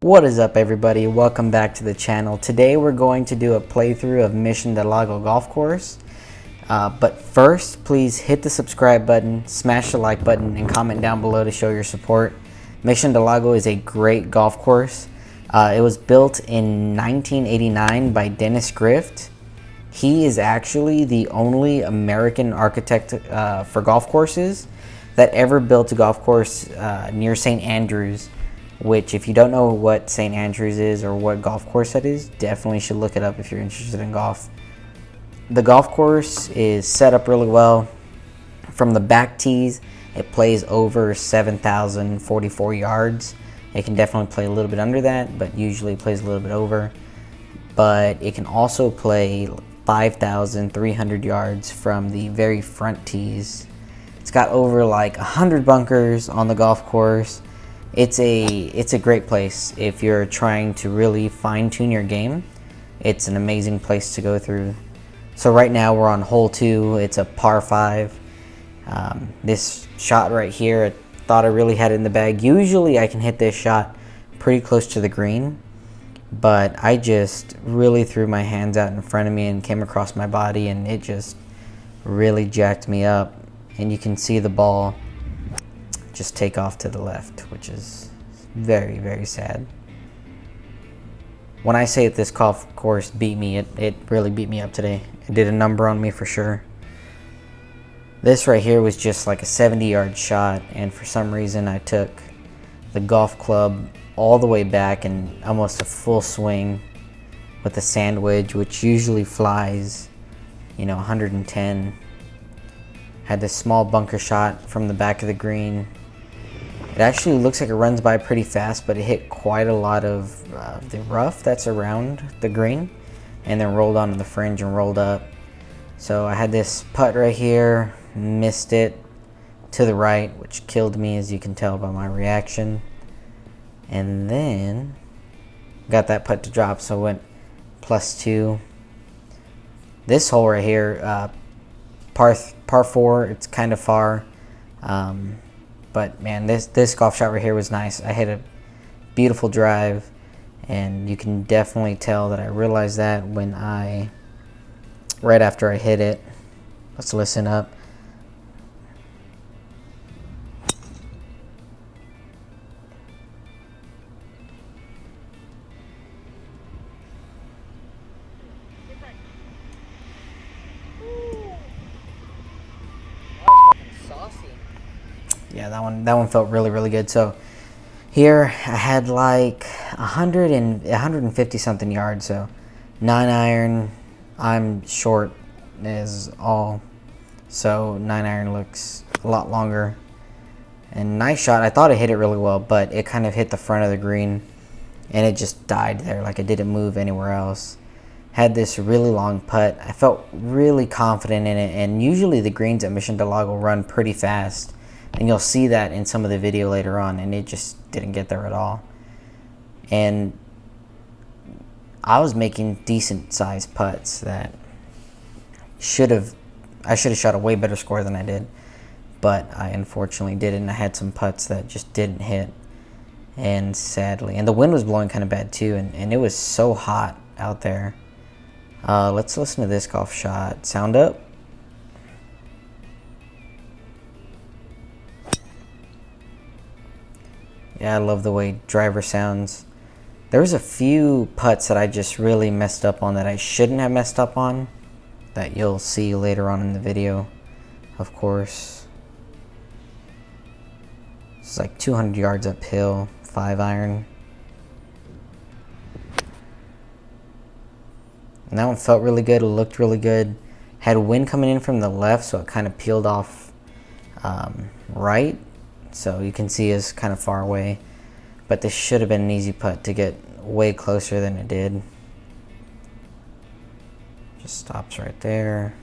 What is up, everybody? Welcome back to the channel. Today we're going to do a playthrough of Mission Del Lago golf course. But first, please hit the subscribe button, smash the like button, and comment down below to show your support. Mission Del Lago is a great golf course. It was built in 1989 by Dennis Grift. He is actually the only American architect for golf courses that ever built a golf course near St. Andrews, which, if you don't know what St. Andrews is or what golf course that is, definitely should look it up if you're interested in golf. The golf course is set up really well. From the back tees, it plays over 7,044 yards. It can definitely play a little bit under that, but usually plays a little bit over. But it can also play 5,300 yards from the very front tees. It's got over like 100 bunkers on the golf course. It's a great place if you're trying to really fine-tune your game. It's an amazing place to go through. So right now we're on hole 2. It's a par 5. This shot right here, I thought I really had it in the bag. Usually I can hit this shot pretty close to the green, but I just really threw my hands out in front of me and came across my body, and it just really jacked me up. And you can see the ball just take off to the left, which is very, very sad. When I say that this golf course beat me, it really beat me up today. It did a number on me for sure. This right here was just like a 70-yard shot, and for some reason I took the golf club all the way back and almost a full swing with a sand wedge, which usually flies, 110. Had this small bunker shot from the back of the green. It actually looks like it runs by pretty fast, but it hit quite a lot of the rough that's around the green, and then rolled onto the fringe and rolled up. So I had this putt right here, missed it to the right, which killed me, as you can tell by my reaction. And then got that putt to drop, so I went +2. This hole right here, par 4, it's kind of far. But man, this golf shot right here was nice. I hit a beautiful drive, and you can definitely tell that I realized that right after I hit it. Let's listen up. Yeah, that one felt really, really good. So here I had like 150 something yards. So 9-iron. I'm short as all, so 9-iron looks a lot longer. And nice shot. I thought I hit it really well, but it kind of hit the front of the green, and it just died there. Like, it didn't move anywhere else. Had this really long putt. I felt really confident in it, and usually the greens at Mission Del Lago run pretty fast. And you'll see that in some of the video later on, and it just didn't get there at all. And I was making decent sized putts that I should have shot a way better score than I did, but I unfortunately didn't. I had some putts that just didn't hit, and sadly, and the wind was blowing kind of bad too, and it was so hot out there. Let's listen to this golf shot. Sound up. Yeah, I love the way driver sounds. There was a few putts that I just really messed up on that I shouldn't have messed up on, that you'll see later on in the video, of course. It's like 200 yards uphill, 5-iron. And that one felt really good. It looked really good. Had wind coming in from the left, so it kind of peeled off right. So you can see it's kind of far away, but this should have been an easy putt to get way closer than it did. Just stops right there.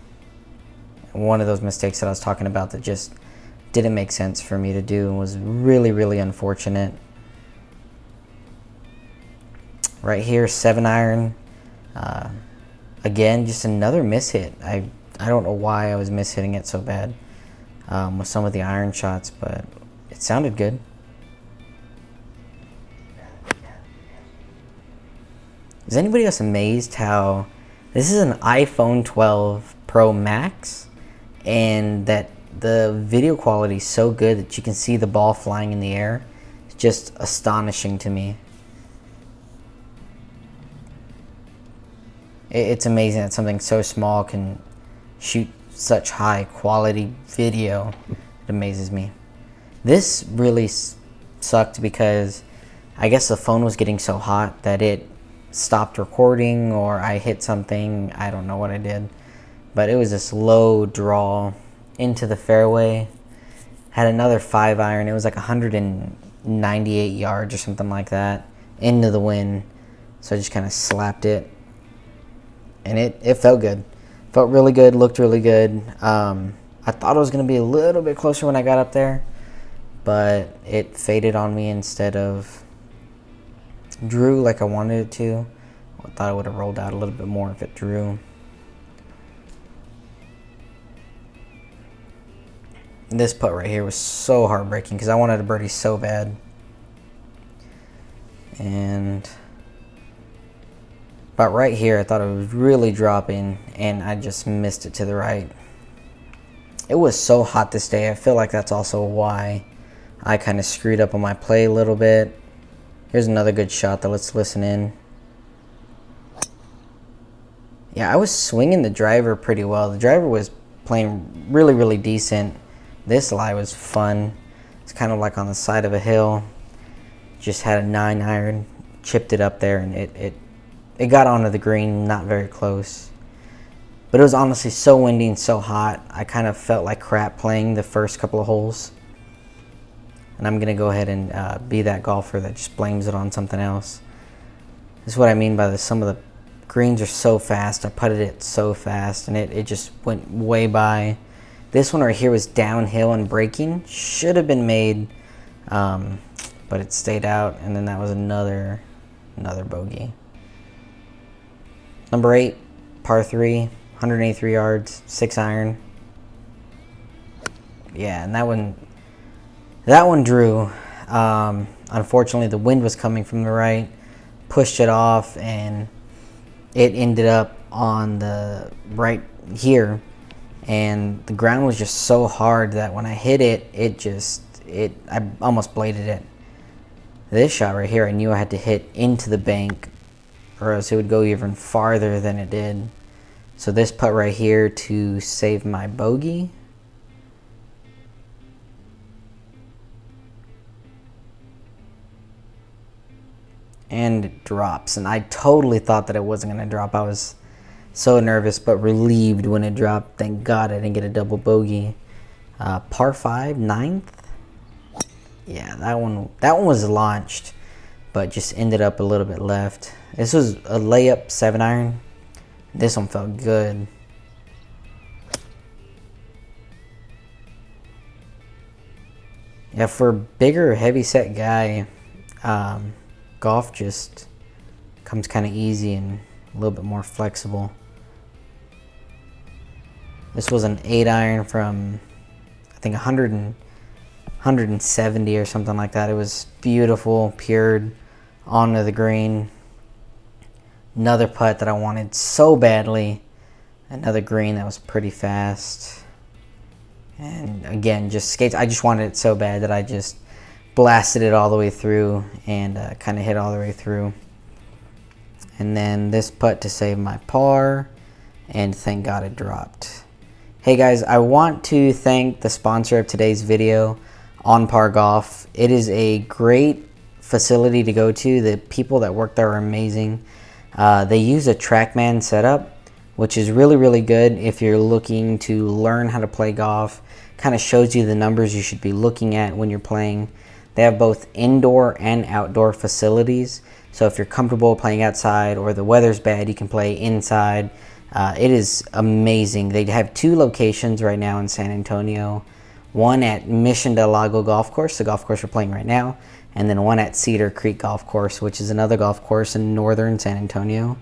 One of those mistakes that I was talking about that just didn't make sense for me to do and was really, really unfortunate. Right here, 7-iron. Again, just another mishit. I don't know why I was mishitting it so bad with some of the iron shots, but it sounded good. Is anybody else amazed how this is an iPhone 12 Pro Max and that the video quality is so good that you can see the ball flying in the air? It's just astonishing to me. It's amazing that something so small can shoot such high quality video. It amazes me. This really sucked because I guess the phone was getting so hot that it stopped recording, or I hit something. I don't know what I did, but it was this low draw into the fairway. Had another 5-iron. It was like 198 yards or something like that into the wind. So I just kind of slapped it, and it felt good. Felt really good, looked really good. I thought it was going to be a little bit closer when I got up there, but it faded on me instead of drew like I wanted it to. I thought it would have rolled out a little bit more if it drew. This putt right here was so heartbreaking because I wanted a birdie so bad. And about right here, I thought it was really dropping, and I just missed it to the right. It was so hot this day. I feel like that's also why I kind of screwed up on my play a little bit. Here's another good shot that let's listen in. Yeah, I was swinging the driver pretty well. The driver was playing really, really decent. This lie was fun. It's kind of like on the side of a hill. Just had a 9-iron, chipped it up there, and it got onto the green, not very close. But it was honestly so windy and so hot, I kind of felt like crap playing the first couple of holes. And I'm going to go ahead and be that golfer that just blames it on something else. This is what I mean by this. Some of the greens are so fast. I putted it so fast, and it just went way by. This one right here was downhill and breaking. Should have been made, but it stayed out, and then that was another bogey. Number 8, par 3, 183 yards, 6-iron. Yeah, and that one drew. Unfortunately, the wind was coming from the right, pushed it off, and it ended up on the right here. And the ground was just so hard that when I hit it, I almost bladed it. This shot right here, I knew I had to hit into the bank, or else it would go even farther than it did. So this putt right here to save my bogey. And it drops, and I totally thought that it wasn't going to drop. I was so nervous but relieved when it dropped. Thank God I didn't get a double bogey. Par 5, 9th. Yeah, that one was launched, but just ended up a little bit left. This was a layup 7-iron. This one felt good. Yeah, for a bigger, heavy-set guy, golf just comes kind of easy and a little bit more flexible. This was an 8-iron from, I think, 170 or something like that. It was beautiful, pured onto the green. Another putt that I wanted so badly. Another green that was pretty fast. And again, just skates. I just wanted it so bad that I just blasted it all the way through and kind of hit all the way through. And then this putt to save my par, and thank God it dropped. Hey guys, I want to thank the sponsor of today's video, On Par Golf. It is a great facility to go to. The people that work there are amazing. They use a TrackMan setup, which is really, really good if you're looking to learn how to play golf. Kind of shows you the numbers you should be looking at when you're playing. They have both indoor and outdoor facilities. So if you're comfortable playing outside or the weather's bad, you can play inside. It is amazing. They have 2 locations right now in San Antonio. One at Mission Del Lago Golf Course, the golf course we're playing right now, and then one at Cedar Creek Golf Course, which is another golf course in northern San Antonio.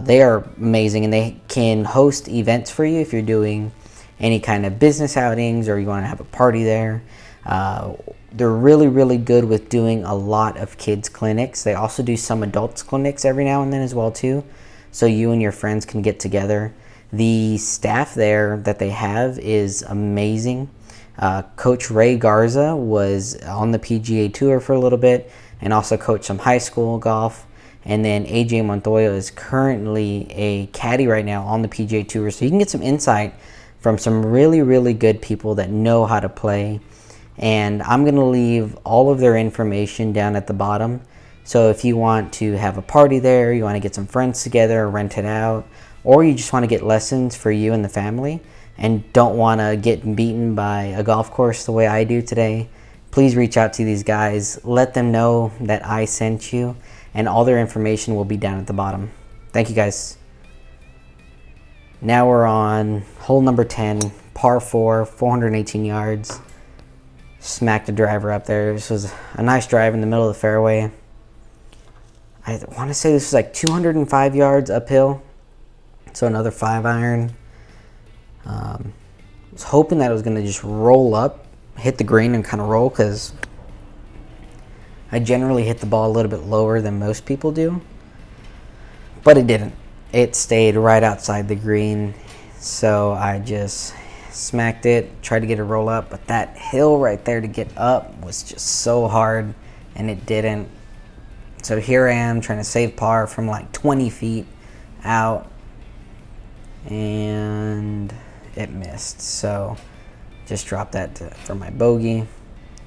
They are amazing, and they can host events for you if you're doing any kind of business outings or you want to have a party there. They're really, really good with doing a lot of kids clinics. They also do some adults clinics every now and then as well too, so you and your friends can get together. The staff there that they have is amazing. Coach Ray Garza was on the PGA Tour for a little bit and also coached some high school golf. And then AJ Montoya is currently a caddy right now on the PGA Tour, so you can get some insight from some really, really good people that know how to play. And I'm going to leave all of their information down at the bottom. So if you want to have a party there, you want to get some friends together, rent it out, or you just want to get lessons for you and the family and don't want to get beaten by a golf course the way I do today, please reach out to these guys. Let them know that I sent you, and all their information will be down at the bottom. Thank you guys. Now we're on hole number 10, par 4, 418 yards. Smacked the driver up there. This was a nice drive in the middle of the fairway. I want to say this was like 205 yards uphill. So another 5-iron. I was hoping that it was going to just roll up, hit the green and kind of roll, because I generally hit the ball a little bit lower than most people do. But it didn't. It stayed right outside the green. So I just smacked it, tried to get a roll up, but that hill right there to get up was just so hard, and it didn't. So here I am trying to save par from like 20 feet out, and it missed. So just dropped that for my bogey.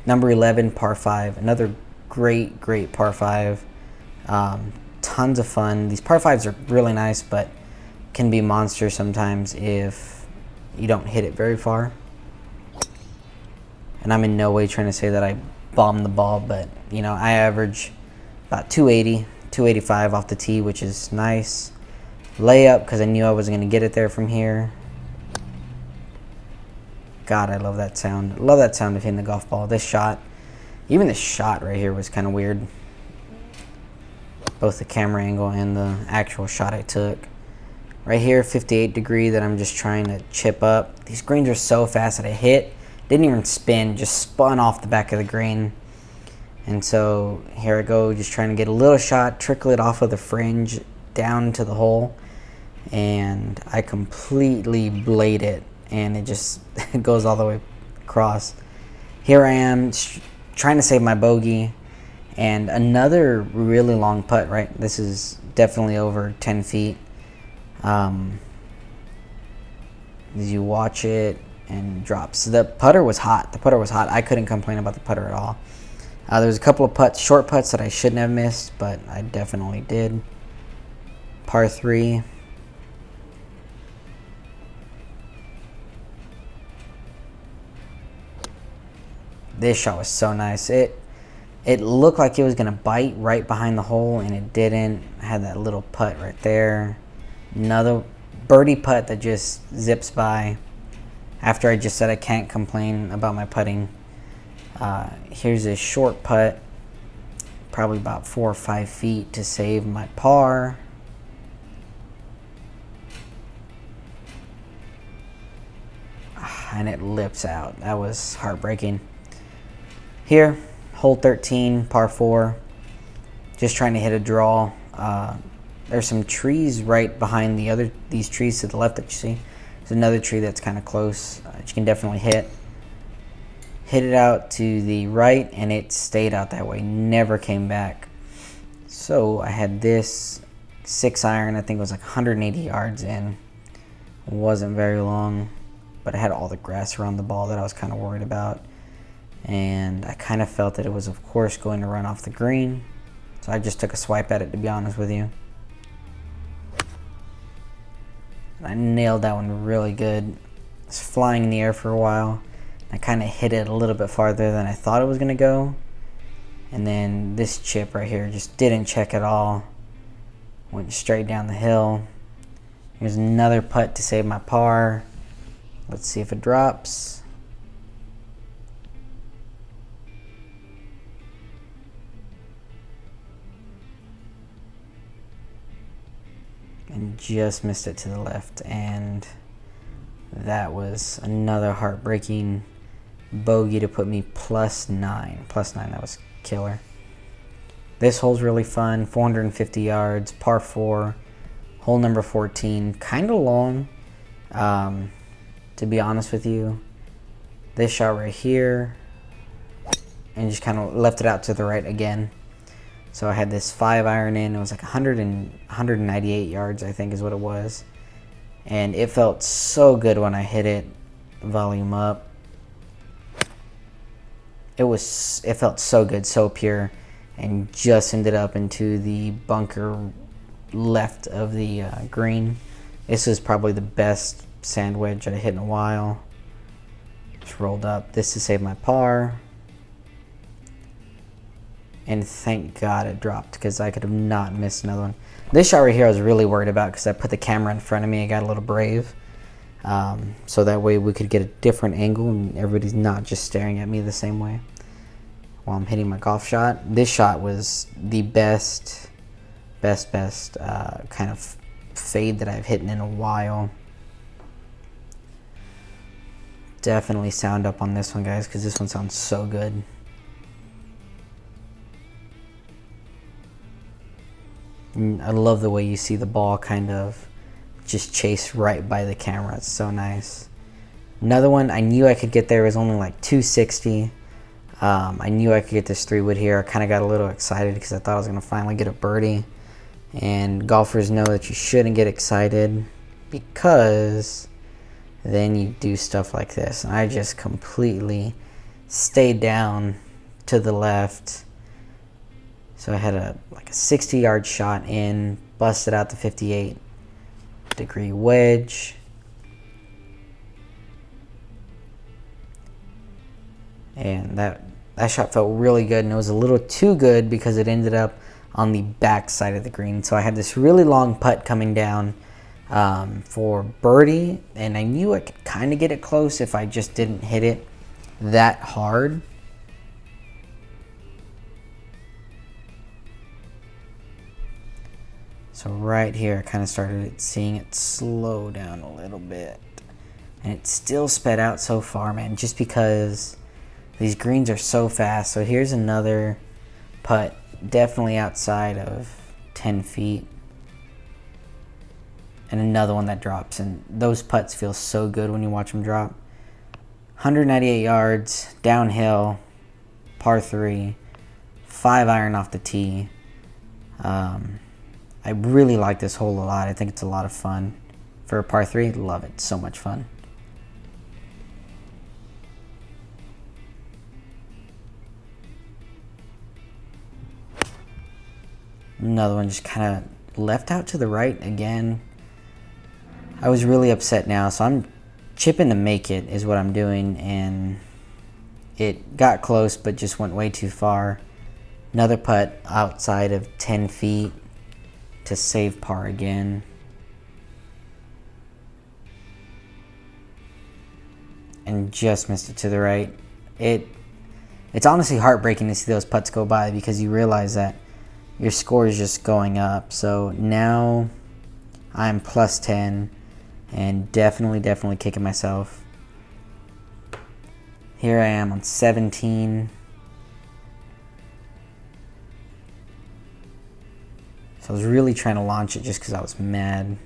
Number 11, par 5, another great par 5. Tons of fun. These par 5s are really nice, but can be monsters sometimes if you don't hit it very far. And I'm in no way trying to say that I bombed the ball, but you know, I average about 280, 285 off the tee, which is nice. Layup, because I knew I wasn't going to get it there from here. God, I love that sound. I love that sound of hitting the golf ball. This shot, even this shot right here was kind of weird. Both the camera angle and the actual shot I took. Right here, 58 degree that I'm just trying to chip up. These greens are so fast that I hit. Didn't even spin, just spun off the back of the green. And so here I go, just trying to get a little shot, trickle it off of the fringe down to the hole. And I completely blade it, and it just goes all the way across. Here I am trying to save my bogey, and another really long putt, right? This is definitely over 10 feet. As you watch it and drops. The putter was hot. I couldn't complain about the putter at all. There was a couple of short putts that I shouldn't have missed, but I definitely did. Par 3. This shot was so nice. It looked like it was going to bite right behind the hole, and it didn't. I had that little putt right there. Another birdie putt that just zips by after I just said I can't complain about my putting. Here's a short putt, probably about 4 or 5 feet to save my par. And it lips out. That was heartbreaking. Here, hole 13, par 4. Just trying to hit a draw. There's some trees right behind these trees to the left that you see. There's another tree that's kind of close that you can definitely hit. Hit it out to the right, and it stayed out that way. Never came back. So I had this 6-iron. I think it was like 180 yards in. It wasn't very long, but I had all the grass around the ball that I was kind of worried about. And I kind of felt that it was, of course, going to run off the green. So I just took a swipe at it, to be honest with you. I nailed that one really good. It's flying in the air for a while. I kind of hit it a little bit farther than I thought it was going to go. And then this chip right here just didn't check at all. Went straight down the hill. Here's another putt to save my par. Let's see if it drops. And just missed it to the left, and that was another heartbreaking bogey to put me +9. +9, that was killer. This hole's really fun, 450 yards, par 4, hole number 14, kind of long, to be honest with you. This shot right here, and just kind of left it out to the right again. So I had this 5-iron in, it was like 198 yards, I think is what it was. And it felt so good when I hit it, volume up. It felt so good, so pure, and just ended up into the bunker left of the green. This is probably the best sand wedge I hit in a while. Just rolled up this to save my par. And thank God it dropped, because I could have not missed another one. This shot right here I was really worried about, because I put the camera in front of me. I got a little brave. So that way we could get a different angle and everybody's not just staring at me the same way while I'm hitting my golf shot. This shot was the best kind of fade that I've hit in a while. Definitely sound up on this one, guys, because this one sounds so good. I love the way you see the ball kind of just chase right by the camera. It's so nice. Another one I knew I could get there, was only like 260. I knew I could get this 3-wood here. I kind of got a little excited because I thought I was going to finally get a birdie. And golfers know that you shouldn't get excited, because then you do stuff like this. And I just completely stayed down to the left. So I had like a 60-yard shot in, busted out the 58-degree wedge. And that shot felt really good, and it was a little too good because it ended up on the back side of the green. So I had this really long putt coming down for birdie, and I knew I could kind of get it close if I just didn't hit it that hard. So right here, I kind of started seeing it slow down a little bit. And it still sped out so far, man, just because these greens are so fast. So here's another putt, definitely outside of 10 feet. And another one that drops. And those putts feel so good when you watch them drop. 198 yards, downhill, par 3, 5-iron off the tee. I really like this hole a lot. I think it's a lot of fun. For a par 3, love it. So much fun. Another one just kind of left out to the right again. I was really upset now, so I'm chipping to make it is what I'm doing, and it got close but just went way too far. Another putt outside of 10 feet to save par again. And just missed it to the right. It's honestly heartbreaking to see those putts go by, because you realize that your score is just going up. So now I'm +10 and definitely kicking myself. Here I am on 17. So I was really trying to launch it just because I was mad.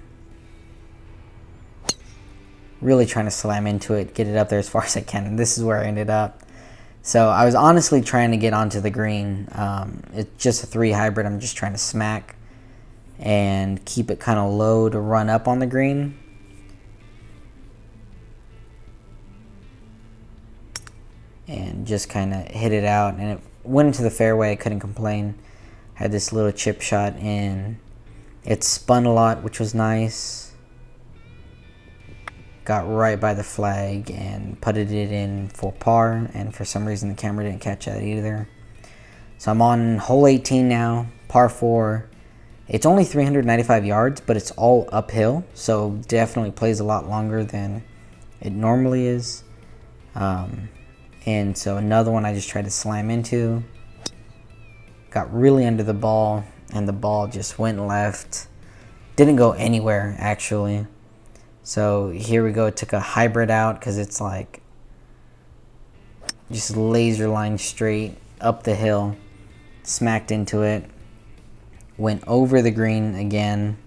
Really trying to slam into it, get it up there as far as I can, and this is where I ended up. So I was honestly trying to get onto the green. It's just a 3 hybrid. I'm just trying to smack and keep it kind of low to run up on the green. And just kind of hit it out, and it went into the fairway. I couldn't complain. Had this little chip shot in. It spun a lot, which was nice. Got right by the flag and putted it in for par, and for some reason the camera didn't catch that either. So I'm on hole 18 now, par 4. It's only 395 yards, but it's all uphill, so definitely plays a lot longer than it normally is. And so another one I just tried to slam into. Got really under the ball, and the ball just went left. Didn't go anywhere, actually. So here we go. Took a hybrid out because it's like just laser line straight up the hill, smacked into it, went over the green again,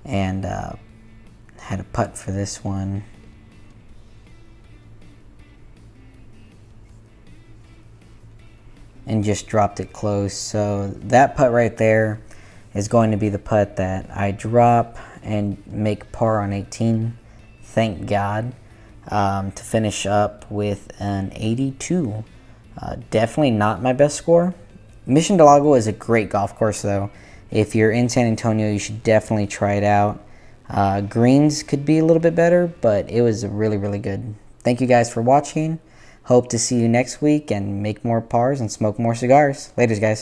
and had a putt for this one. And just dropped it close. So that putt right there is going to be the putt that I drop and make par on 18. Thank God. To finish up with an 82. Definitely not my best score. Mission Del Lago is a great golf course though. If you're in San Antonio, you should definitely try it out. Greens could be a little bit better, but it was really, really good. Thank you guys for watching. Hope to see you next week and make more pars and smoke more cigars. Laters, guys.